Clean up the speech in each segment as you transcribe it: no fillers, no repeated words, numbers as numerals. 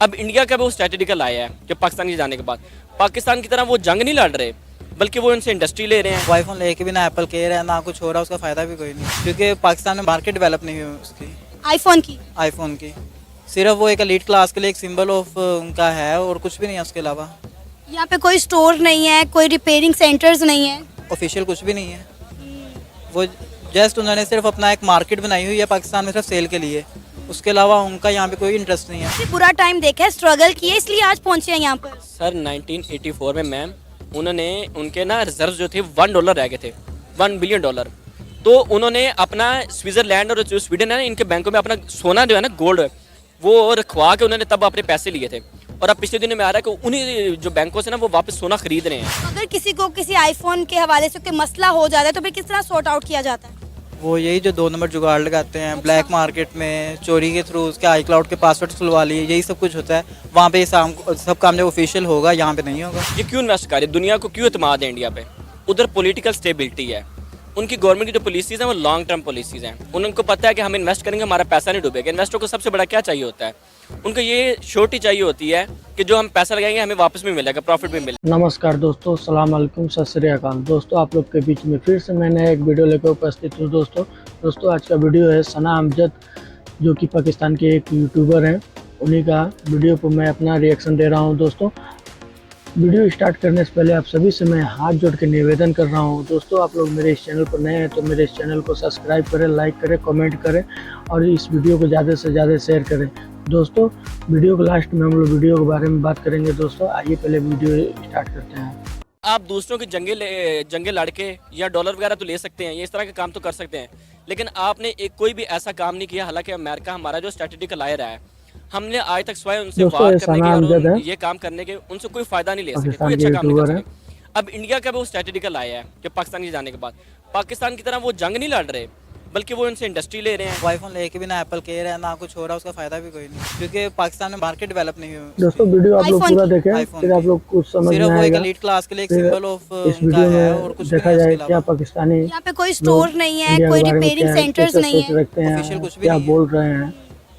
अब इंडिया का वो स्ट्रेटेजिकल आया है कि पाकिस्तान के जाने के बाद पाकिस्तान की तरह वो जंग नहीं लड़ रहे, बल्कि वो इनसे इंडस्ट्री ले रहे हैं। वो आईफोन लेके भी ना एप्पल केयर है ना कुछ हो रहा, उसका फ़ायदा भी कोई नहीं, क्योंकि पाकिस्तान में मार्केट डेवलप नहीं हुई उसकी आईफोन की। आईफोन की। सिर्फ वो एक एलीट क्लास के लिए एक सिंबल ऑफ उनका है और कुछ भी नहीं है उसके अलावा। यहाँ पे कोई स्टोर नहीं है, कोई रिपेयरिंग सेंटर्स नहीं है। ऑफिशियल कुछ भी नहीं है। वो जस्ट उन्होंने सिर्फ अपना एक मार्केट बनाई हुई है पाकिस्तान में सिर्फ सेल के लिए, उसके अलावा उनका यहाँ पे कोई इंटरेस्ट नहीं है। काफी बुरा टाइम देखा है, स्ट्रगल किए, इसलिए आज पहुंचे हैं यहाँ पर। सर 1984 में मैम उन्होंने उनके ना रिजर्व जो थे $1 रह गए थे, $1 बिलियन। तो उन्होंने अपना स्विट्जरलैंड और जो स्वीडन है ना, इनके बैंकों में अपना सोना जो है ना, गोल्ड, वो रखवा के उन्होंने तब अपने पैसे लिए थे। और अब पिछले दिनों में आ रहा है कि उन्हीं जो बैंकों से ना वो वापस सोना खरीद रहे हैं। अगर किसी को किसी आईफोन के हवाले से कोई मसला हो जाता है तो फिर किस तरह सॉर्ट आउट किया जाता है? वो यही जो 2 नंबर जुगाड़ लगाते हैं ब्लैक मार्केट में, चोरी के थ्रू उसके आई क्लाउड के पासवर्ड खुलवा लिए, यही सब कुछ होता है वहाँ पे। सब काम जब ऑफिशियल होगा यहाँ पे नहीं होगा। ये क्यों इन्वेस्ट करे, दुनिया को क्यों एतमाद है इंडिया पे? उधर पॉलिटिकल स्टेबिलिटी है, उनकी गवर्नमेंट की जो पॉलिसीज़ हैं वो लॉन्ग टर्म पॉलिसीज़ हैं। उनको पता है कि हम इन्वेस्ट करेंगे हमारा पैसा नहीं डूबेगा। इन्वेस्टर को सबसे बड़ा क्या चाहिए होता है? उनको ये श्योरिटी चाहिए होती है कि जो हम पैसा लगाएंगे हमें वापस भी मिलेगा, प्रॉफिट भी मिलेगा। नमस्कार दोस्तों, सलाम अलैकुम, सत श्री अकाल। दोस्तों आप लोग के बीच में फिर से मैंने एक वीडियो लेकर उपस्थित हूँ। दोस्तों आज का वीडियो है सना अमजद, जो कि पाकिस्तान के एक यूट्यूबर हैं, उन्हीं का वीडियो पर मैं अपना रिएक्शन दे रहा हूँ। दोस्तों वीडियो स्टार्ट करने से पहले आप सभी से मैं हाथ जोड़ के निवेदन कर रहा हूँ, दोस्तों आप लोग मेरे इस चैनल पर नए हैं तो मेरे इस चैनल को सब्सक्राइब करें, लाइक करें, कमेंट करें और इस वीडियो को ज़्यादा से ज़्यादा शेयर करें। दोस्तों वीडियो के लास्ट में हम लोग वीडियो के बारे में बात करेंगे। दोस्तों आइए पहले वीडियो स्टार्ट करते हैं। आप दूसरों की जंगे लड़ के या डॉलर वगैरह तो ले सकते हैं, ये इस तरह के काम तो कर सकते हैं, लेकिन आपने एक कोई भी ऐसा काम नहीं किया। हालांकि अमेरिका हमारा जो स्ट्रेटेजिकल लायर है, हमने आज तक स्वयं उनसे वार करने के और ये काम करने के उनसे कोई फायदा नहीं ले सके, कोई अच्छा काम नहीं कर सके। अब इंडिया का वो स्ट्रेटेजिकल आया है कि पाकिस्तान के जाने के बाद पाकिस्तान की तरह वो जंग नहीं लड़ रहे, बल्कि वो इनसे इंडस्ट्री ले रहे हैं। वो आईफोन लेके भी ना एप्पल केयर है ना कुछ हो रहा, उसका फ़ायदा भी कोई नहीं, क्योंकि पाकिस्तान में मार्केट डेवलप नहीं हुई। दोस्तों वीडियो आप लोग पूरा देखें, फिर आप लोग कुछ समझ में सिर्फ वो एक आएगा। एलीट क्लास के लिए एक सिंबल ऑफ इस उनका वीडियो है और में कुछ भी देखा नहीं जाए उसके क्या अलावा। पाकिस्तानी यहाँ पे कोई स्टोर नहीं है, इंडिया कोई के बारे में रिपेयरिंग क्या सेंटर्स कैसे नहीं सोच है। रखते हैं, ऑफिशियल कुछ भी क्या नहीं है। बोल रहे हैं।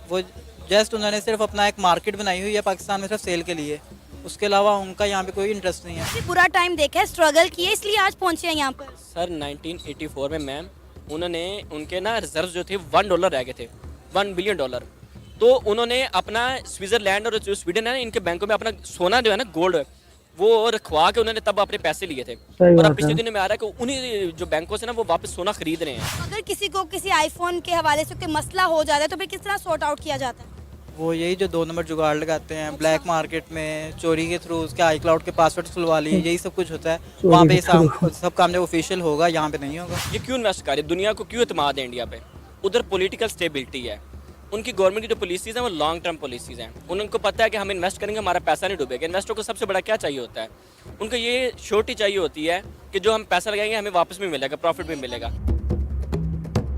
वो जस्ट उन्होंने सिर्फ अपना एक मार्केट बनाई हुई है पाकिस्तान में सिर्फ सेल के लिए, उसके अलावा उनका यहाँ पे कोई इंटरेस्ट नहीं है। काफी बुरा टाइम देखा है, स्ट्रगल किए, इसलिए आज पहुंचे हैं यहाँ पर। सर 1984 में मैम उन्होंने उनके ना रिजर्व जो थे $1 रह गए थे, $1 बिलियन। तो उन्होंने अपना स्विट्जरलैंड और जो स्वीडन है ना, इनके बैंकों में अपना सोना जो है ना, गोल्ड, वो रखवा के उन्होंने तब अपने पैसे लिए थे। और अब पिछले दिनों में आ रहा है कि उन्हीं जो बैंकों से ना वो वापस सोना खरीद रहे हैं। अगर किसी को किसी आईफोन के हवाले से कोई मसला हो जाता है तो फिर किस तरह सॉर्ट आउट किया जाता है? वो यही जो 2 नंबर जुगाड़ लगाते हैं ब्लैक मार्केट में, चोरी के थ्रू उसके आई क्लाउड के पासवर्ड खुलवा लिए, यही सब कुछ होता है वहाँ पे। सब काम जब ऑफिशियल होगा यहाँ पे नहीं होगा। ये क्यों इन्वेस्ट करे, दुनिया को क्यों एतमाद है इंडिया पे? उधर पॉलिटिकल स्टेबिलिटी है, उनकी गवर्नमेंट की जो पॉलिसीज़ हैं वो लॉन्ग टर्म पॉलिसीज़ हैं। उनको पता है कि हम इन्वेस्ट करेंगे हमारा पैसा नहीं डूबेगा। इन्वेस्टर को सबसे बड़ा क्या चाहिए होता है? उनको ये श्योरिटी चाहिए होती है कि जो हम पैसा लगाएंगे हमें वापस भी मिलेगा, प्रॉफिट भी मिलेगा।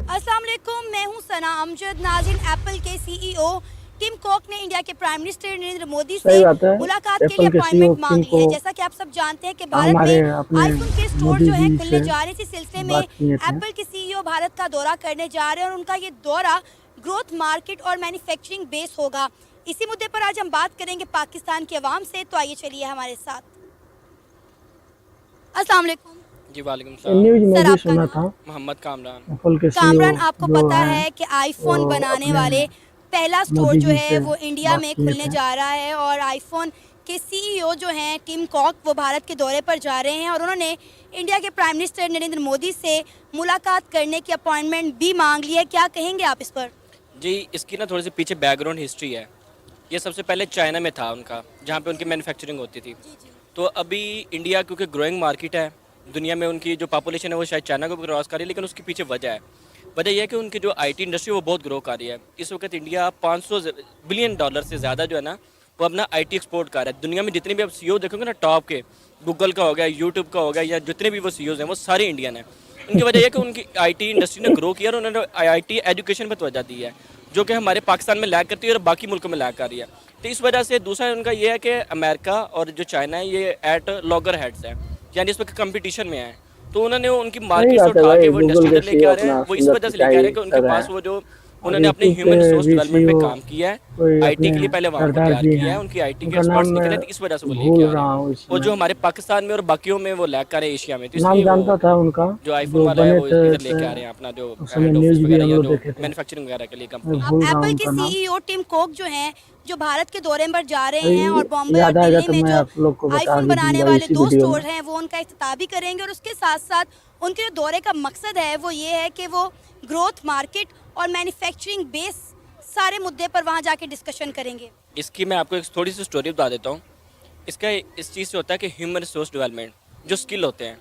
अस्सलाम वालेकुम, मैं हूं सना अमजद। नाज़रीन, एप्पल के सीईओ टिम कॉक ने इंडिया के प्राइम मिनिस्टर नरेंद्र मोदी से मुलाकात के लिए अपॉइंटमेंट मांग ली है। जैसा कि आप सब जानते हैं कि भारत में आईफोन के स्टोर जो है खुलने जा रहे हैं। इसी सिलसिले में एप्पल के सीईओ भारत का दौरा करने जा रहे हैं और उनका ये दौरा ग्रोथ मार्केट और मैन्युफैक्चरिंग बेस होगा। इसी मुद्दे पर आज हम बात करेंगे पाकिस्तान के अवाम से, तो आइए चलिए हमारे साथ। अस्सलाम वालेकुम। जी वालेकुम सलाम। न्यूज़ में सर, भी आपका सुना नाम? था मोहम्मद कामरान। एप्पल के कामरान, CEO आपको जो पता हैं, है कि आईफोन वो बनाने अपने वाले पहला स्टोर मोदी जो जी है से वो इंडिया बात में किए खुलने थे। जा रहा है और आईफोन के सीईओ जो हैं टिम कॉक वो भारत के दौरे पर जा रहे हैं और उन्होंने इंडिया के प्राइम मिनिस्टर नरेंद्र मोदी से मुलाकात करने की अपॉइंटमेंट भी मांग ली है। क्या कहेंगे आप इस पर? जी इसकी ना थोड़ी सी पीछे बैकग्राउंड हिस्ट्री है। ये सबसे पहले चाइना में था उनका, जहाँ पे उनकी मैन्युफैक्चरिंग होती थी। तो अभी इंडिया क्योंकि ग्रोइंग मार्केट है, दुनिया में उनकी जो पॉपुलेशन है वो शायद चाइना को भी क्रॉस कर रही है, लेकिन उसके पीछे वजह है। वजह यह है कि उनकी जो आईटी इंडस्ट्री वो बहुत ग्रो कर रही है। इस वक्त इंडिया $500 बिलियन से ज़्यादा जो है ना वो अपना आईटी एक्सपोर्ट कर रहा है। दुनिया में जितने भी आप सीईओ देखोगे ना टॉप के, गूगल का हो गया, यूट्यूब का हो गया, या जितने भी वो सीईओज हैं वो सारे इंडियन हैं। उनकी वजह यह कि उनकी आईटी इंडस्ट्री ने ग्रो किया और उन्होंने आईटी एजुकेशन पर तवज्जो दी है, जो कि हमारे पाकिस्तान में लैग करती है और बाकी मुल्कों में लैग कर रही है। तो इस वजह से दूसरा उनका ये है कि अमेरिका और जो चाइना है ये एट लॉगर हेड्स है, यानी इस वक्त कंपटीशन में है। तो उन्होंने उनकी मार्केट से उठा के वो इंडस्ट्री लेके आ रहे हैं। वो इस वजह से लेके आ रहे हैं कि उनके पास वो जो उन्होंने अपने यूट्यूब ह्यूमन पे रिसोर्स भी डेवलपमेंट पे CEO काम किया है, कोई आईटी अपने के लिए पहले वहाँ को सरदार तैयार जी किया है, हैं, उनकी आईटी के उनका नाम एक्सपर्ट्स मैं निकले थे, इस वजह से वो लेके भूल आ रहे रहा हैं। हूँ इस और जो समय। हमारे पाकिस्तान में और बाकियों में वो लैग कर रहे हैं एशिया में, तो नाम इसलिए जानता वो था उनका, जो आईफोन जो वाला है बने वो थे इधर लेके आ रहे हैं अपना जो उस समय हेड ऑफिस न्यूज़ भी वगैरह हम या लोग जो देखे थे। मैन्युफैक्चरिंग वगैरह के लिए मैं कंपनी है। अब भूल रहा हूँ एप्पल के उनका नाम। सीईओ टिम कुक जो हैं, जो भारत के दौरे पर जा रहे भाई हैं और बॉम्बे और याद आएगा दिल्ली तो में मैं जो आप लोग को बता आईफोन भी बनाने दूंगा वाले इसी 2 वीडियो में। स्टोर हैं वो उनका इफ्तिताह भी करेंगे। और उसके साथ साथ उनके जो दौरे का मकसद है वो ये है कि वो ग्रोथ मार्केट और मैन्युफैक्चरिंग बेस सारे मुद्दे पर वहाँ जाके डिस्कशन करेंगे। इसकी मैं आपको एक थोड़ी सी स्टोरी बता देता हूँ। इसका इस चीज़ से होता है कि ह्यूमन रिसोर्स डेवलपमेंट जो स्किल होते हैं,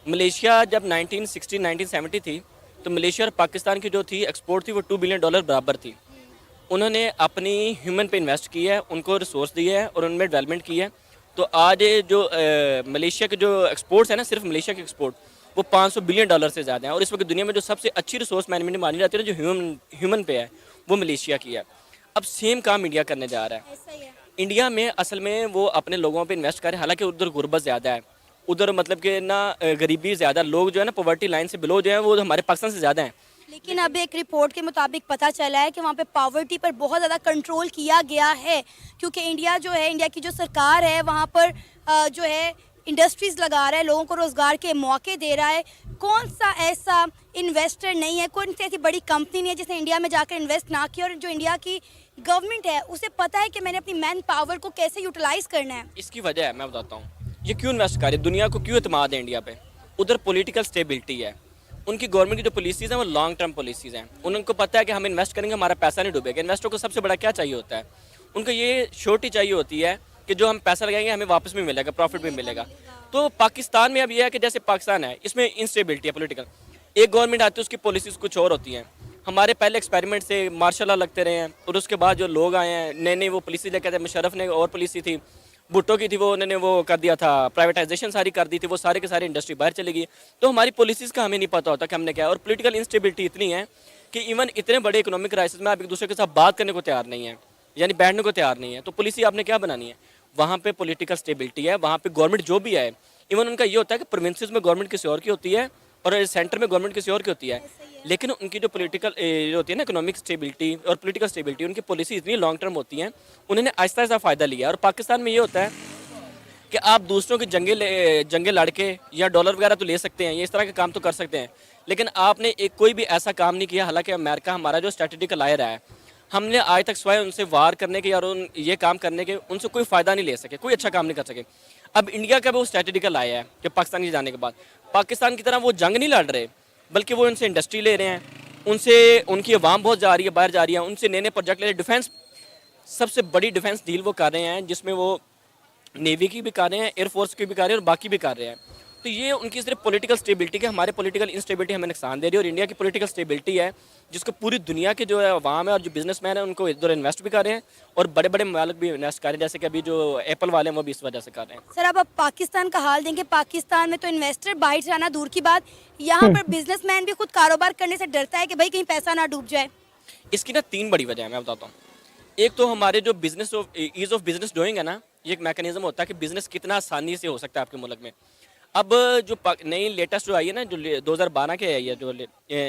मलेशिया जब 1960 1970 थी, तो मलेशिया और पाकिस्तान की जो थी एक्सपोर्ट थी वो $2 बिलियन बराबर थी। उन्होंने अपनी ह्यूमन पे इन्वेस्ट किया है, उनको रिसोर्स दिए है और उनमें डेवलपमेंट की है। तो आज ये जो मलेशिया के जो एक्सपोर्ट्स है ना, सिर्फ मलेशिया के एक्सपोर्ट वो $500 बिलियन से ज़्यादा है। और इस वक्त दुनिया में जो सबसे अच्छी रिसोर्स मैनेजमेंट मानी जाती है ना, जो ह्यूमन पे है, वो मलेशिया की है। अब सेम काम इंडिया करने जा रहा है। ऐसा ही है। इंडिया में असल में वो अपने लोगों पे इन्वेस्ट करें, हालांकि उधर गुर्बत ज़्यादा है, उधर मतलब कि ना गरीबी ज़्यादा, लोग जो है ना पॉवर्टी लाइन से बिलो जो है वो हमारे पाकिस्तान से ज़्यादा हैं। लेकिन अब एक रिपोर्ट के मुताबिक पता चला है कि वहाँ पे पावर्टी पर बहुत ज़्यादा कंट्रोल किया गया है, क्योंकि इंडिया जो है, इंडिया की जो सरकार है वहाँ पर जो है इंडस्ट्रीज़ लगा रहा है, लोगों को रोज़गार के मौके दे रहा है। कौन सा ऐसा इन्वेस्टर नहीं है, कौन सी ऐसी बड़ी कंपनी नहीं है जिसने इंडिया में जाकर इन्वेस्ट ना किया, और जो इंडिया की गवर्नमेंट है उसे पता है कि मैंने अपनी मैन पावर को कैसे यूटिलाइज करना है। इसकी वजह है, मैं बताता हूँ ये क्यों इन्वेस्ट करे, दुनिया को क्यों एतमाद है इंडिया पे। उधर पॉलिटिकल स्टेबिलिटी है, उनकी गवर्नमेंट की जो पॉलिसीज़ हैं वो लॉन्ग टर्म पॉलिसीज़ हैं। उनको पता है कि हम इन्वेस्ट करेंगे हमारा पैसा नहीं डूबेगा। इन्वेस्टर को सबसे बड़ा क्या चाहिए होता है, उनको ये श्योरिटी चाहिए होती है कि जो हम पैसा लगाएंगे हमें वापस भी मिलेगा, प्रॉफिट भी मिलेगा। तो पाकिस्तान में अब ये है कि जैसे पाकिस्तान है, इसमें इंस्टेबिलिटी है पॉलिटिकल। एक गवर्नमेंट आती है उसकी पॉलिसीज़ कुछ और होती हैं। हमारे पहले एक्सपेरिमेंट से मार्शल लॉ लगते रहे हैं, और उसके बाद जो लोग आए हैं नए नए वो पॉलिसी लेकर आए। मुशर्रफ ने और पॉलिसी थी, भुट्टो की थी, वो उन्होंने वो कर दिया था, प्राइवेटाइजेशन सारी कर दी थी, वो सारे के सारे इंडस्ट्री बाहर चली गई। तो हमारी पॉलिसीज़ का हमें नहीं पता होता कि हमने क्या है। और पॉलिटिकल इंस्टेबिलिटी इतनी है कि इवन इतने बड़े इकोनॉमिक क्राइसिस में आप एक दूसरे के साथ बात करने को तैयार नहीं है, यानी बैठने को तैयार नहीं है। तो पॉलिसी आपने क्या बनानी है, वहाँ पे पॉलिटिकल स्टेबिलिटी है, वहाँ पे गवर्नमेंट जो भी है, इवन उनका ये होता है कि प्रोविंसेस में गवर्नमेंट किसी और की होती है और सेंटर में गवर्नमेंट किसी और की होती है। लेकिन उनकी जो पॉलिटिकल होती है ना, इकोनॉमिक स्टेबिलिटी और पॉलिटिकल स्टेबिलिटी, उनकी पॉलिसी इतनी लॉन्ग टर्म होती हैं, उन्होंने आहिस्ता आहिस्ता फ़ायदा लिया। और पाकिस्तान में ये होता है कि आप दूसरों की जंगे लड़ के या डॉलर वगैरह तो ले सकते हैं, ये इस तरह के काम तो कर सकते हैं, लेकिन आपने एक कोई भी ऐसा काम नहीं किया। हालांकि अमेरिका हमारा जो स्ट्रेटेजिक अलायर है, हमने आज तक स्वयं उनसे वार करने के या ये काम करने के उनसे कोई फ़ायदा नहीं ले सके, कोई अच्छा काम नहीं कर सके। अब इंडिया का भी वो स्ट्रेटेजिकल आया है कि पाकिस्तान के जाने के बाद पाकिस्तान की तरह वो जंग नहीं लड़ रहे, बल्कि वो उनसे इंडस्ट्री ले रहे हैं, उनसे उनकी आवाम बहुत जा रही है, बाहर जा रही है, उनसे नए नए प्रोजेक्ट ले रहे हैं। डिफेंस सबसे बड़ी डिफेंस डील वो कर रहे हैं, जिसमें वो नेवी की भी कर रहे हैं, एयरफोर्स की भी कर रहे हैं और बाकी भी कर रहे हैं। तो ये उनकी सिर्फ पॉलिटिकल स्टेबिलिटी के, हमारे पॉलिटिकल इंस्टेबिलिटी हमें नुकसान दे रही है। और इंडिया की पॉलिटिकल स्टेबिलिटी है जिसको पूरी दुनिया के जो है अवाम है और जो बिजनेसमैन है उनको इधर इन्वेस्ट भी कर रहे हैं, और बड़े बड़े मालिक भी इन्वेस्ट कर रहे हैं, जैसे कि अभी जो एप्पल वाले हैं वो भी इस वजह से कर रहे हैं। सर अब पाकिस्तान का हाल देंगे। पाकिस्तान में तो इन्वेस्टर बाहर से आना दूर की बात, यहाँ पर बिजनेसमैन भी खुद कारोबार करने से डरता है कि भाई कहीं पैसा ना डूब जाए। इसकी ना 3 बड़ी वजह है, मैं बताता हूँ। एक तो हमारे जो business ease of business doing है ना, ये एक मैकेनिज्म होता है कि बिजनेस कितना आसानी से हो सकता है आपके मुल्क में। अब जो नई लेटेस्ट जो आई है ना, जो 2012 के आई है जो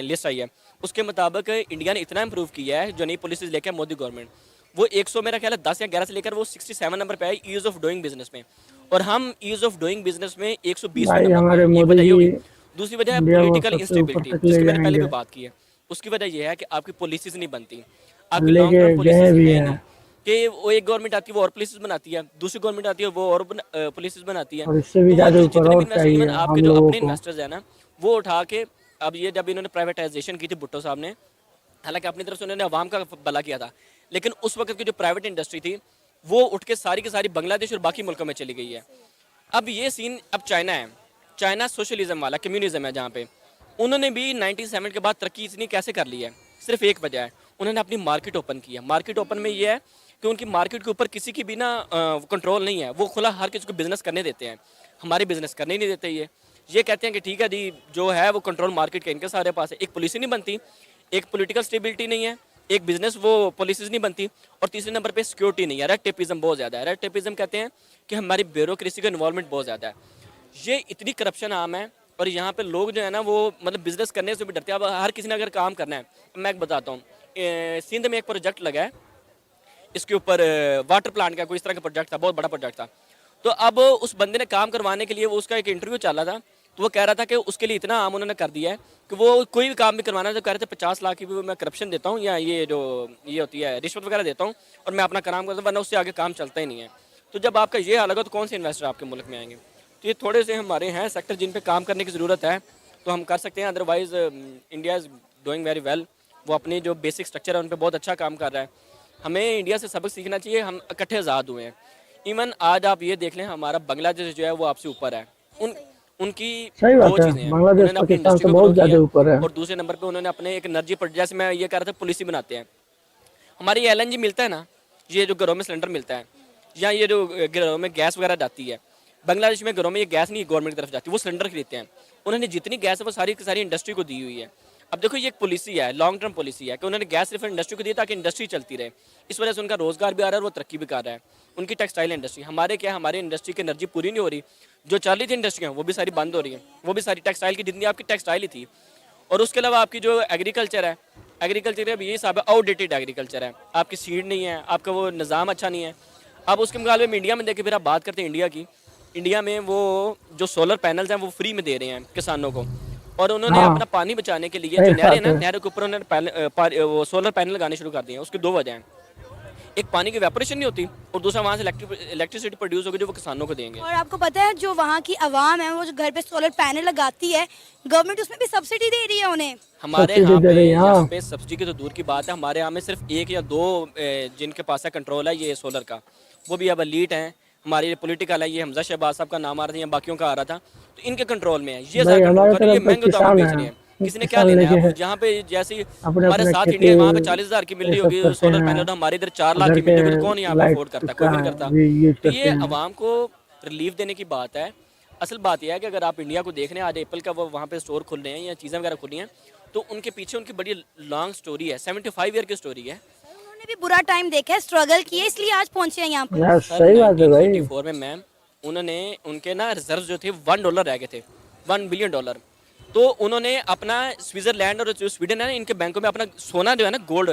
लिस्ट आई है, उसके मुताबिक इंडिया ने इतना इंप्रूव किया है, जो नई पॉलिसीज लेकर मोदी गवर्नमेंट, वो 100 मेरा ख्याल है 10 या 11 से लेकर वो 67 नंबर पे आई ईज ऑफ डूइंग बिजनेस में, और हम ईज ऑफ डूइंग बिजनेस में 120 भाई नंबर हमारे पे। ये मोदी वजह ये होगी। जी दूसरी वजह है इंडिया को पॉलिटिकल सबसे ऊपर इंस्टेबिलिटी, तक ले जिसकी मैंने पहले भी जाएंगे। बात की है। उसकी वजह यह है कि आपकी पॉलिसीज नहीं बनती, आपकी लेके लॉन्ग टर्म गए पॉलिसीज भी है हैं। नहीं, कि वो एक गवर्नमेंट आती है वो और पॉलिसीज बनाती है, दूसरी गवर्नमेंट आती है वो और पॉलिसीज बनाती है। और इससे भी तो वो ज़्यादा ऊपर जितने और भी चाहिए इवन आपके हम जो लोगों अपने को। इन्वेस्टर्स हैं ना, वो उठा के, अब ये जब इन्होंने प्राइवेटाइजेशन की थी भुट्टो साहब ने, हालांकि अपनी तरफ से उन्होंने अवाम का भला किया था, लेकिन उस वक्त की जो प्राइवेट इंडस्ट्री थी वो उठ के सारी की सारी बांग्लादेश और बाकी मुल्कों में चली गई है। अब ये सीन अब चाइना है, चाइना सोशलिज्म वाला कम्युनिज्म है, जहाँ पे उन्होंने भी 97 के बाद तरक्की इतनी कैसे कर ली है, सिर्फ एक वजह है, उन्होंने अपनी मार्केट ओपन की है। मार्केट ओपन में ये है कि उनकी मार्केट के ऊपर किसी की भी ना कंट्रोल नहीं है, वो खुला हर किसी को बिजनेस करने देते हैं। हमारे बिजनेस करने नहीं देते। ये कहते हैं कि ठीक है जी, जो है वो कंट्रोल मार्केट के इनके सारे पास है। एक पॉलिसी नहीं बनती, एक पॉलिटिकल स्टेबिलिटी नहीं है, एक बिजनेस वो पॉलिसीज नहीं बनती, और तीसरे नंबर पे सिक्योरिटी नहीं है। रेड टेपिज्म बहुत ज़्यादा है। रेड टेपिज्म कहते हैं कि हमारी ब्यूरोक्रेसी का इन्वॉल्वमेंट बहुत ज़्यादा है। ये इतनी करप्शन आम है, और यहाँ पे लोग जो है ना वो मतलब बिजनेस करने से भी डरते हैं। अब हर किसी ने अगर काम करना है, मैं बताता हूँ, सिंध में एक प्रोजेक्ट लगा है, इसके ऊपर वाटर प्लांट का कोई इस तरह का प्रोजेक्ट था, बहुत बड़ा प्रोजेक्ट था। तो अब उस बंदे ने काम करवाने के लिए वो उसका एक इंटरव्यू चला था, तो वो कह रहा था कि उसके लिए इतना आम उन्होंने कर दिया है कि वो कोई भी काम भी करवाना है तो कह रहे थे 50 लाख की भी मैं करप्शन देता हूँ या ये जो ये होती है रिश्वत वगैरह देता हूँ और मैं अपना काम करता हूँ, वरना उससे आगे काम चलता ही नहीं है। तो जब आपका ये हाल होगा तो कौन से इन्वेस्टर आपके मुल्क में आएंगे? तो ये थोड़े से हमारे हैं सेक्टर जिन पे काम करने की ज़रूरत है तो हम कर सकते हैं, otherwise India is doing very well. वो अपनी जो बेसिक स्ट्रक्चर है उन पर बहुत अच्छा काम कर रहा है। हमें इंडिया से सबक सीखना चाहिए, हम इकट्ठे आज़ाद हुए हैं। इवन आज आप ये देख लें, हमारा बांग्लादेश जो है वो आपसे ऊपर है। उनकी सही दो बात है, चीज़ें हैं, बांग्लादेश उन्होंने अपनी पाकिस्तान इंडस्ट्री से को बहुत ग्रो किया ज़्यादा ऊपर है। और दूसरे नंबर पे उन्होंने अपने एक एनर्जी पर, जैसे मैं ये कह रहा था पॉलिसी बनाते हैं। हमारी LNG मिलता है ना, ये जो घरों में सिलेंडर मिलता है या ये जो घरों में गैस वगैरह जाती है, बांग्लादेश में घरों में ये गैस नहीं गवर्नमेंट की तरफ जाती, वो सिलेंडर खरीदते हैं। उन्होंने जितनी गैस है वो सारी की सारी इंडस्ट्री को दी हुई है। अब देखो ये एक पॉलिसी है, लॉन्ग टर्म पॉलिसी है कि उन्होंने गैस सिर्फ इंडस्ट्री को दी ताकि इंडस्ट्री चलती रहे। इस वजह से उनका रोजगार भी आ रहा है और वो तरक्की भी कर रहा है। उनकी टेक्सटाइल इंडस्ट्री, हमारे क्या, हमारी इंडस्ट्री की एनर्जी पूरी नहीं हो रही, जो चल रही थी इंडस्ट्रियाँ वो भी सारी बंद हो रही हैं, वो भी सारी टेक्सटाइल की जितनी आपकी टेक्सटाइल ही थी। और उसके अलावा आपकी जो एग्रीकल्चर है, एग्रीकल्चर अब ये हिसाब है आउटडेटेड एग्रीकल्चर है, आपकी सीड नहीं है, आपका वो निज़ाम अच्छा नहीं है। अब उसके मुकाबले में इंडिया में देखें, फिर आप बात करते हैं इंडिया की, इंडिया में वो जो सोलर पैनल्स हैं वो फ्री में दे रहे हैं किसानों को। और उन्होंने हाँ। अपना पानी बचाने के लिए सही जो नहरें हैं बात ना, है। नहरों के ऊपर उन्होंने वो सोलर पैनल लगाने शुरू कर दिए हैं। उसकी दो वजह हैं, एक पानी की वेपोरेशन नहीं होती और दूसरा वहाँ से इलेक्ट्रिसिटी प्रोड्यूस होगी जो वो किसानों को देंगे। और आपको पता है जो वहाँ की आवाम है वो जो घर पे सोलर पैनल लगाती है, गवर्नमेंट उसमें भी सब्सिडी दे रही है उन्हें। हमारे सब्सिडी दे रही है, हाँ। यहाँ पे सब्सिडी की तो दूर की बात है, हमारे यहाँ में सिर्फ एक या दो जिनके पास है कंट्रोल है ये सोलर का, वो भी अब एलीट हैं। हमारे पॉलिटिकल है, ये हमजा शहबाज साहब का नाम आ रहा था या बाकियों का आ रहा था, तो इनके कंट्रोल में है ये भाई, सारा हमारे कंट्रोल कर रही है, तरफ तो महंगे दाम किसान में बेच हैं, रहे हैं। किसी ने क्या किसान लेना लेके है? अब जहाँ पे जैसे अपने हमारे अपने साथ खेती इंडिया वहाँ पे 40,000 की मिल रही ये सब होगी करते सोलर हैं। पैनल, तो हमारे इधर 4 लाख घर की के मिल रही होगी, तो कौन यहाँ पे लाइट अफोर्ड करता? कोई भी नहीं करता। भी यूज तो करते ये हैं। आवाम को रिलीफ देने की बात है। असल बात यह है कि अगर आप इंडिया को देख रहे हैं, आज एप्पल का वो वहाँ पे स्टोर खुल रहे हैं या चीज़ें वगैरह खुल रही हैं, तो उनके पीछे उनकी बड़ी लॉन्ग स्टोरी है, 75 ईयर की स्टोरी है। उन्होंने भी बुरा टाइम देखा है, स्ट्रगल किए, इसलिए आज पहुंचे हैं यहाँ पर। यार सही बात है भाई। 1984 में मैम उन्होंने उनके ना रिजर्व जो थे $1 रह गए थे, $1 बिलियन। तो उन्होंने अपना स्विट्जरलैंड और जो स्वीडन है ना, इनके बैंकों में अपना सोना जो है ना, गोल्ड,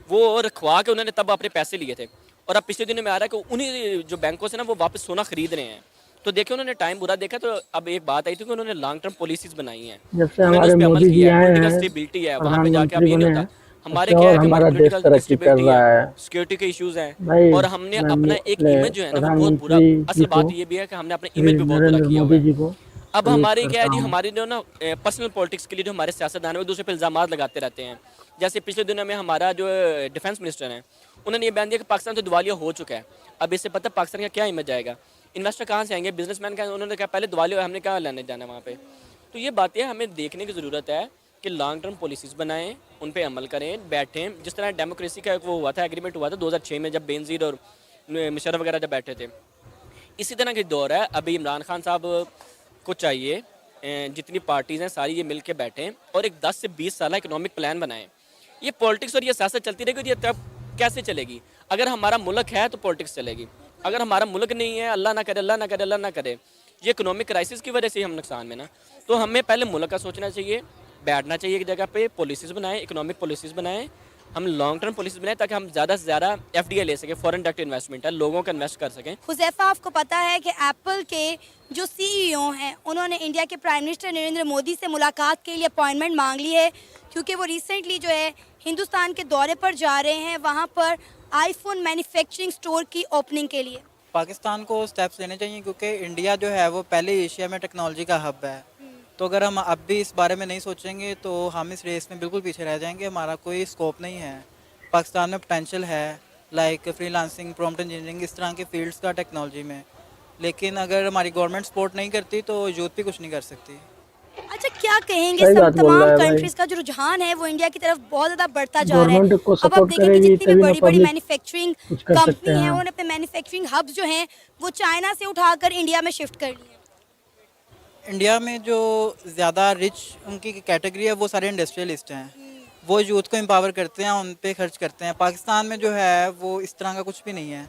वो रखवा के उन्होंने तब अपने पैसे लिए थे। और अब पिछले दिनों में आ रहा है कि उन्हीं जो बैंकों से ना वो वापस सोना खरीद रहे हैं। तो देखिए उन्होंने टाइम बुरा देखा, तो अब एक बात आई थी कि उन्होंने लॉन्ग टर्म पॉलिसीज बनाई हैं, जब से उन्होंने हमारे उस पे अमल मोदी जी किया है, आए पॉलिटिकल हैं, स्टेबिलिटी है वहाँ पे जाके। अब प्रधानमंत्री ये नहीं बने होता, हैं, हमारे उससे क्या और है कि हमारा हमारी देश पॉलिटिकल तरक्की कर स्टेबिलिटी रहा है, है सिक्योरिटी के इश्यूज हैं, भाई। और हमने मैं अपना एक अपने इमेज जो है ना वो बहुत बुरा, प्रधानमंत्री जी असल बात को, ये भी है कि हमने अपने श्री इमेज पे बहुत बुरा नरेंद्र किया हुआ मोदी है। जी को अब सल्यूट हमारी क्या है करता जी, हूँ। हमारी जो ना पर्सनल पॉलिटिक्स के लिए जो हमारे सियासतदान है वो दूसरे पे इल्ज़ाम लगाते रहते हैं। जैसे पिछले दिनों में हमारा जो डिफेंस मिनिस्टर है, उन्होंने ये बयान दिया कि पाकिस्तान तो दिवालिया हो चुका है। अब इससे पता पाकिस्तान का क्या इमेज आएगा, इन्वेस्टर कहाँ से आएंगे, बिजनेसमैन का, उन्होंने कहा पहले दिवालिया हमने क्या लेने जाना है वहाँ पे। तो ये बातें हमें देखने की ज़रूरत है कि लॉन्ग टर्म पॉलिसीज़ बनाएं, उन पे अमल करें, बैठें। जिस तरह डेमोक्रेसी का एक वो हुआ था, एग्रीमेंट हुआ था 2006 में, जब बेनज़ीर और मुशर्रफ वगैरह जब बैठे थे, इसी तरह की दौर है। अभी इमरान खान साहब को चाहिए जितनी पार्टीज़ हैं सारी ये मिल के बैठें और एक 10 से 20 साल इकोनॉमिक प्लान बनाएं। ये पॉलिटिक्स और ये सियासत चलती रहेगी, ये तब कैसे चलेगी? अगर हमारा मुल्क है तो पॉलिटिक्स चलेगी, अगर हमारा मुल्क नहीं है, अल्लाह ना करे, अल्लाह ना करे, अल्लाह ना करे, ये इकोनॉमिक क्राइसिस की वजह से हम नुकसान में ना, तो हमें पहले मुल्क का सोचना चाहिए, बैठना चाहिए एक जगह पे, पॉलिसीज़ बनाएं, इकोनॉमिक पॉलिसीज़ बनाएं, हम लॉन्ग टर्म पॉलिसीज़ बनाएं ताकि हम ज़्यादा से ज़्यादा FDI ले सकें, फॉरेन डायरेक्ट इन्वेस्टमेंट है, लोगों का इन्वेस्ट कर सकें। हुज़ैफा, आपको पता है कि एप्पल के जो CEO हैं उन्होंने इंडिया के प्राइम मिनिस्टर नरेंद्र मोदी से मुलाकात के लिए अपॉइंटमेंट मांग ली है, क्योंकि वो रिसेंटली जो है हिंदुस्तान के दौरे पर जा रहे हैं, वहाँ पर आईफोन मैन्युफैक्चरिंग स्टोर की ओपनिंग के लिए। पाकिस्तान को स्टेप्स लेने चाहिए क्योंकि इंडिया जो है वो पहले एशिया में टेक्नोलॉजी का हब है। तो अगर हम अब भी इस बारे में नहीं सोचेंगे तो हम इस रेस में बिल्कुल पीछे रह जाएंगे, हमारा कोई स्कोप नहीं है। पाकिस्तान में पोटेंशियल है, लाइक फ्रीलांसिंग, प्रॉम्प्ट इंजीनियरिंग, इस तरह के फील्ड्स का टेक्नोलॉजी में, लेकिन अगर हमारी गवर्नमेंट सपोर्ट नहीं करती तो यूथ भी कुछ नहीं कर सकती। अच्छा, क्या कहेंगे, सही सब बात बोल तमाम रहा है भाई। कंट्रीज का जो रुझान है वो इंडिया की तरफ बहुत ज़्यादा बढ़ता जा रहा है। गवर्नमेंट को अब आप सपोर्ट देखेंगे करेगी जितनी भी तभी ना बड़ी बड़ी पब्लिक मैन्युफैक्चरिंग कुछ कर सकते कंपनी है, हैं। उन्होंने अपने मैन्युफैक्चरिंग हब्स जो हैं वो चाइना से उठाकर इंडिया में शिफ्ट कर लिए हैं। इंडिया में जो ज़्यादा रिच उनकी कैटेगरी है वो सारे इंडस्ट्रियलिस्ट हैं, वो यूथ को एम्पावर करते हैं, उन पे खर्च करते हैं। पाकिस्तान में जो है वो इस तरह का कुछ भी नहीं है।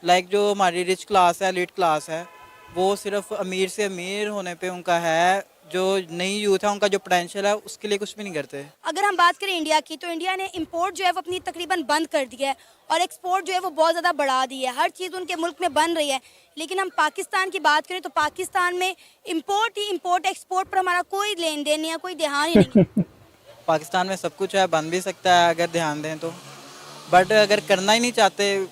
लाइक जो हमारी रिच क्लास है, एलीट क्लास है, वो सिर्फ अमीर से अमीर होने पे उनका है, जो नई यूथ है उनका जो पोटेंशियल है उसके लिए कुछ भी नहीं करते। अगर हम बात करें इंडिया की, तो इंडिया ने इंपोर्ट जो है वो अपनी तकरीबन बंद कर दी है और एक्सपोर्ट जो है वो बहुत ज़्यादा बढ़ा दी है। हर चीज़ उनके मुल्क में बन रही है। लेकिन हम पाकिस्तान की बात करें तो पाकिस्तान में इंपोर्ट ही इंपोर्ट, एक्सपोर्ट पर हमारा कोई लेन देन नहीं है, कोई ध्यान ही नहीं है। पाकिस्तान में सब कुछ है, बन भी सकता है अगर ध्यान दें तो, बट अगर करना ही नहीं चाहते,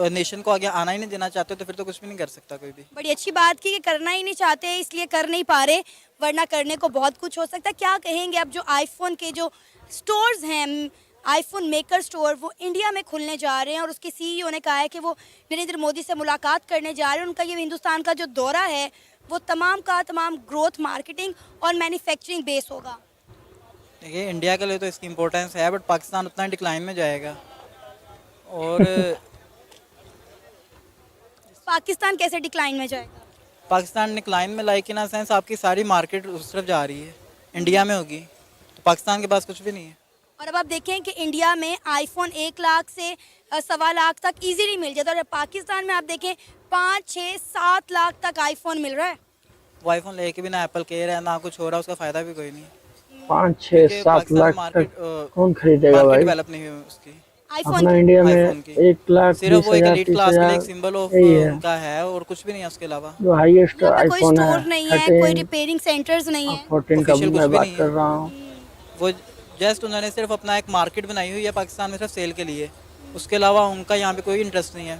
नेशन को आगे आना ही नहीं देना चाहते, तो फिर तो कुछ भी नहीं कर सकता कोई भी। बड़ी अच्छी बात की कि करना ही नहीं चाहते इसलिए कर नहीं पा रहे, वरना करने को बहुत कुछ हो सकता है। क्या कहेंगे अब जो आईफोन के जो स्टोर्स हैं, आईफोन मेकर स्टोर, वो इंडिया में खुलने जा रहे हैं और उसके सीईओ ने कहा है कि वो नरेंद्र मोदी से मुलाकात करने जा रहे हैं। उनका ये हिंदुस्तान का जो दौरा है वो तमाम का तमाम ग्रोथ, मार्केटिंग और मैन्युफैक्चरिंग बेस होगा। देखिए, इंडिया के लिए तो इसकी इम्पोर्टेंस है, बट पाकिस्तान उतना डिक्लाइन में जाएगा। और पाकिस्तान कैसे डिक्लाइन में जाएगा? पाकिस्तान डिक्लाइन में लाइक इन सेंस आपकी सारी मार्केट उस तरफ जा रही है, इंडिया में होगी, तो पाकिस्तान के पास कुछ भी नहीं है। और अब आप देखें कि इंडिया में आईफोन 1 लाख से 1.25 लाख तक इजीली मिल जाता है, और पाकिस्तान में आप देखें 5, 6, 7 लाख तक आईफोन मिल रहा है। वो आईफोन लेके भी ना एप्पल केयर है ना कुछ हो रहा, उसका फायदा भी कोई नहीं। 5, 6, 7 लाख तक कौन खरीदेगा भाई? डेवलप नहीं हुई उसकी। आईफोन अपना इंडिया में आईफोन की 1 लाख सिर्फ वो एक 20,000, एलीट क्लास के लिए एक 30,000 सिंबल ऑफ यही है उनका है, और कुछ भी नहीं है उसके अलावा। जो हाईएस्ट यहाँ पे कोई आईफोन स्टोर है। नहीं है, कोई रिपेयरिंग सेंटर्स नहीं है। 14 का Official कुछ मैं भी बात नहीं है। कर रहा हूँ। वो जस्ट उन्होंने सिर्फ अपना एक मार्केट बनाई हुई है पाकिस्तान में सिर्फ सेल के लिए, उसके अलावा उनका यहाँ पे कोई इंटरेस्ट नहीं है।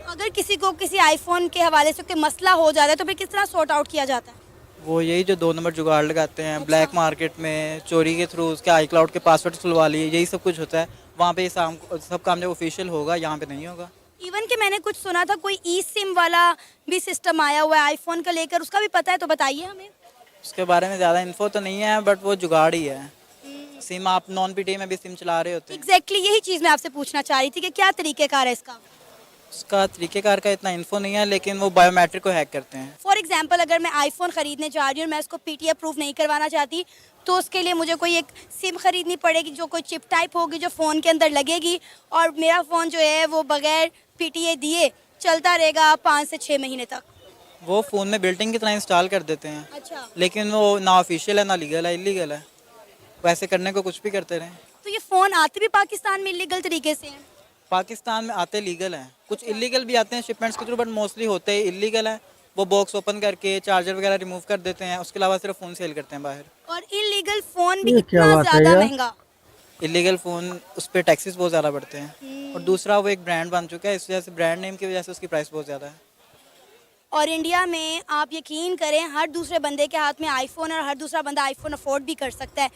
अगर किसी को किसी आईफोन के हवाले से कोई मसला हो जाता है तो फिर किस तरह सॉर्ट आउट किया जाता है? वो यही जो 2 नंबर जुगाड़ लगाते हैं ब्लैक मार्केट में, चोरी के थ्रू उसके आई क्लाउड के पासवर्ड खुलवा लिए, यही सब कुछ होता है वहाँ पे। सब काम जब ऑफिशियल होगा, यहाँ पे नहीं होगा। इवन कि मैंने कुछ सुना था कोई ई सिम वाला भी सिस्टम आया हुआ है आईफोन का लेकर, उसका भी पता है तो बताइए हमें। उसके बारे में ज़्यादा इन्फो तो नहीं है, बट वो जुगाड़ ही है। सिम आप नॉन पीटी में भी सिम चला रहे होते हैं। एग्जैक्टली यही चीज़ मैं आपसे पूछना चाह रही थी कि क्या तरीक़ेकार है इसका? उसका तरीक़ेकार का इतना इन्फो नहीं है, लेकिन वो बायोमेट्रिक को हैक करते हैं। फॉर एग्जाम्पल अगर मैं आईफोन ख़रीदने जा रही हूँ और मैं उसको पीटी अप्रूव नहीं करवाना चाहती, तो उसके लिए मुझे कोई एक सिम खरीदनी पड़ेगी जो कोई चिप टाइप होगी जो फ़ोन के अंदर लगेगी, और मेरा फ़ोन जो है वो बगैर पीटीए दिए चलता रहेगा 5 से 6 महीने तक। वो फ़ोन में बिल्टिंग की तरह इंस्टॉल कर देते हैं, अच्छा, लेकिन वो ना ऑफिशियल है ना लीगल है, इलीगल है। वैसे करने को कुछ भी करते रहें। तो ये फ़ोन आते भी पाकिस्तान में इलीगल तरीके से हैं? पाकिस्तान में आते लीगल हैं, कुछ इलीगल भी आते हैं शिपमेंट्स के थ्रू, बट मोस्टली होते ही इलीगल हैं। वो बॉक्स ओपन करके चार्जर वगैरह रिमूव कर देते हैं, उसके अलावा सिर्फ फ़ोन सेल करते हैं बाहर। और इलीगल फ़ोन भी ये क्या इतना बात है ज़्यादा यार? महंगा। इलीगल फ़ोन उस पर टैक्सेस बहुत ज़्यादा बढ़ते हैं, और दूसरा वो एक ब्रांड बन चुका है, इस वजह से ब्रांड नेम की वजह से उसकी प्राइस बहुत ज़्यादा है। और इंडिया में आप यकीन करें हर दूसरे बंदे के हाथ में आईफोन है, और हर दूसरा बंदा आईफोन अफोर्ड भी कर सकता है।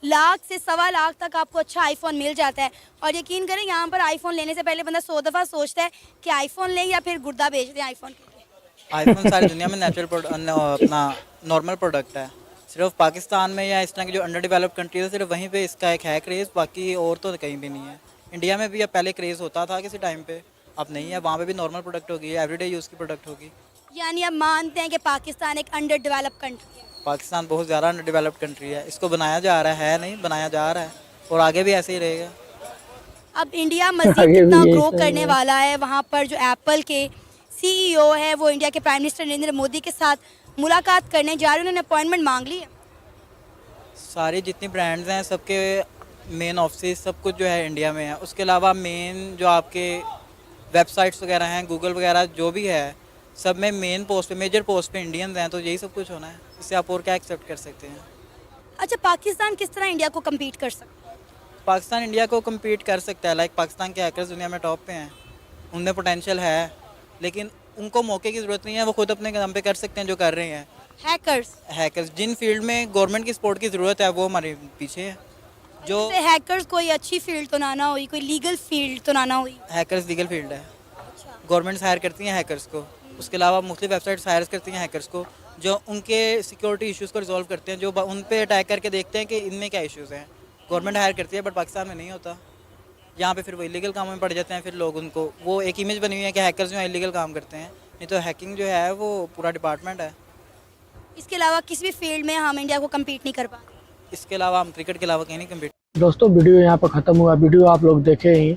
लाख से 1.25 लाख तक आपको अच्छा आईफोन मिल जाता है। और यकीन करें यहाँ पर आईफोन लेने से पहले बंदा 100 दफ़ा सोचता है कि आईफोन लें या फिर गुर्दा बेच दें आईफोन के लिए। आईफोन सारी दुनिया में नेचुरल अपना नॉर्मल प्रोडक्ट है। सिर्फ पाकिस्तान में या इस तरह की जो अंडर डेवलप्ड कंट्रीज है, सिर्फ वहीं पे इसका एक है क्रेज़, बाकी और तो कहीं भी नहीं है। इंडिया में भी अब पहले क्रेज़ होता था किसी टाइम पे, अब नहीं है। वहाँ पे भी नॉर्मल प्रोडक्ट होगी, एवरीडे यूज़ की प्रोडक्ट होगी। यानी आप मानते हैं कि पाकिस्तान एक अंडर डेवलप्ड कंट्री है? पाकिस्तान बहुत ज़्यादा अंडर डेवलप्ड कंट्री है, इसको बनाया जा रहा है, नहीं बनाया जा रहा है, और आगे भी ऐसे ही रहेगा। अब इंडिया मज़ीद आगे भी कितना यही ग्रो सही करने है। वाला है, वहाँ पर जो एप्पल के सीईओ है वो इंडिया के प्राइम मिनिस्टर नरेंद्र मोदी के साथ मुलाकात करने जा रहे हैं, उन्होंने अपॉइंटमेंट मांग ली है। सारी जितनी ब्रांड्स हैं सबके मेन ऑफिस सब कुछ जो है इंडिया में है। उसके अलावा मेन जो आपके वेबसाइट्स वगैरह हैं, गूगल वगैरह जो भी है, सब में मेन पोस्ट पे, मेजर पोस्ट पे इंडियंस हैं, तो यही सब कुछ होना है। इससे आप और क्या एक्सेप्ट कर सकते हैं? अच्छा, पाकिस्तान किस तरह इंडिया को कम्पीट कर सकता है? पाकिस्तान इंडिया को कम्पीट कर सकता है। लाइक पाकिस्तान के हैकर्स दुनिया में टॉप पे हैं, उनमें पोटेंशियल है, लेकिन उनको मौके की ज़रूरत नहीं है, वो खुद अपने दम पे कर सकते हैं जो कर रहे हैं। हैकर्स जिन फील्ड में गवर्नमेंट की सपोर्ट की ज़रूरत है वो हमारे पीछे है। जो हैकर्स कोई अच्छी फील्ड तो ना हुई, कोई लीगल फील्ड तो ना हुई? हैकर्स लीगल फील्ड है, गवर्नमेंट्स हायर करती हैं हैकर्स को। उसके अलावा मुख्तलिफ वेबसाइट्स हायर करती हैं हैकर्स को, जो उनके सिक्योरिटी इश्यूज़ को रिजॉल्व करते हैं, जो उन पे अटैक करके देखते हैं कि इनमें क्या इश्यूज़ हैं। गवर्नमेंट हायर करती है, बट पाकिस्तान में नहीं होता। यहाँ पे फिर वो इलीगल कामों में पड़ जाते हैं, फिर लोग उनको, वो एक इमेज बनी हुई है कि हैकर्स जो हैं इलीगल काम करते हैं, नहीं तो हैकिंग जो है वो पूरा डिपार्टमेंट है। इसके अलावा किसी भी फील्ड में हम इंडिया को कम्पीट नहीं कर पाते। इसके अलावा हम क्रिकेट के अलावा कहीं नहीं कम्पीट। दोस्तों वीडियो यहाँ पर ख़त्म हुआ। वीडियो आप लोग देखे ही।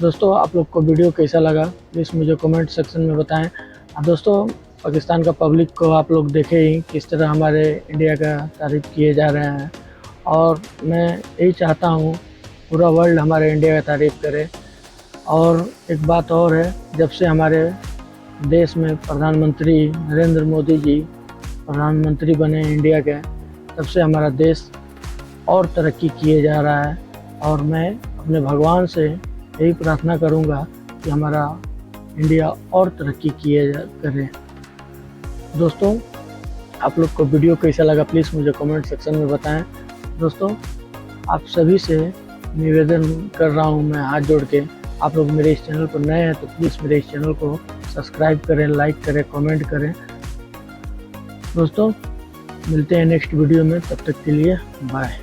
दोस्तों आप लोग को वीडियो कैसा लगा प्लीज़ मुझे कमेंट सेक्शन में बताएं। और दोस्तों पाकिस्तान का पब्लिक को आप लोग देखे ही किस तरह हमारे इंडिया का तारीफ़ किए जा रहे हैं, और मैं यही चाहता हूँ पूरा वर्ल्ड हमारे इंडिया का तारीफ़ करे। और एक बात और है, जब से हमारे देश में प्रधानमंत्री नरेंद्र मोदी जी प्रधानमंत्री बने इंडिया के, तब से हमारा देश और तरक्की किए जा रहा है। और मैं अपने भगवान से यही प्रार्थना करूंगा कि हमारा इंडिया और तरक्की करे। दोस्तों, आप लोग को वीडियो कैसा लगा प्लीज़ मुझे कमेंट सेक्शन में बताएं। दोस्तों, आप सभी से निवेदन कर रहा हूं मैं हाथ जोड़ के, आप लोग मेरे इस चैनल पर नए हैं तो प्लीज़ मेरे इस चैनल को सब्सक्राइब करें, लाइक करें, कमेंट करें। दोस्तों, मिलते हैं नेक्स्ट वीडियो में, तब तक के लिए बाय।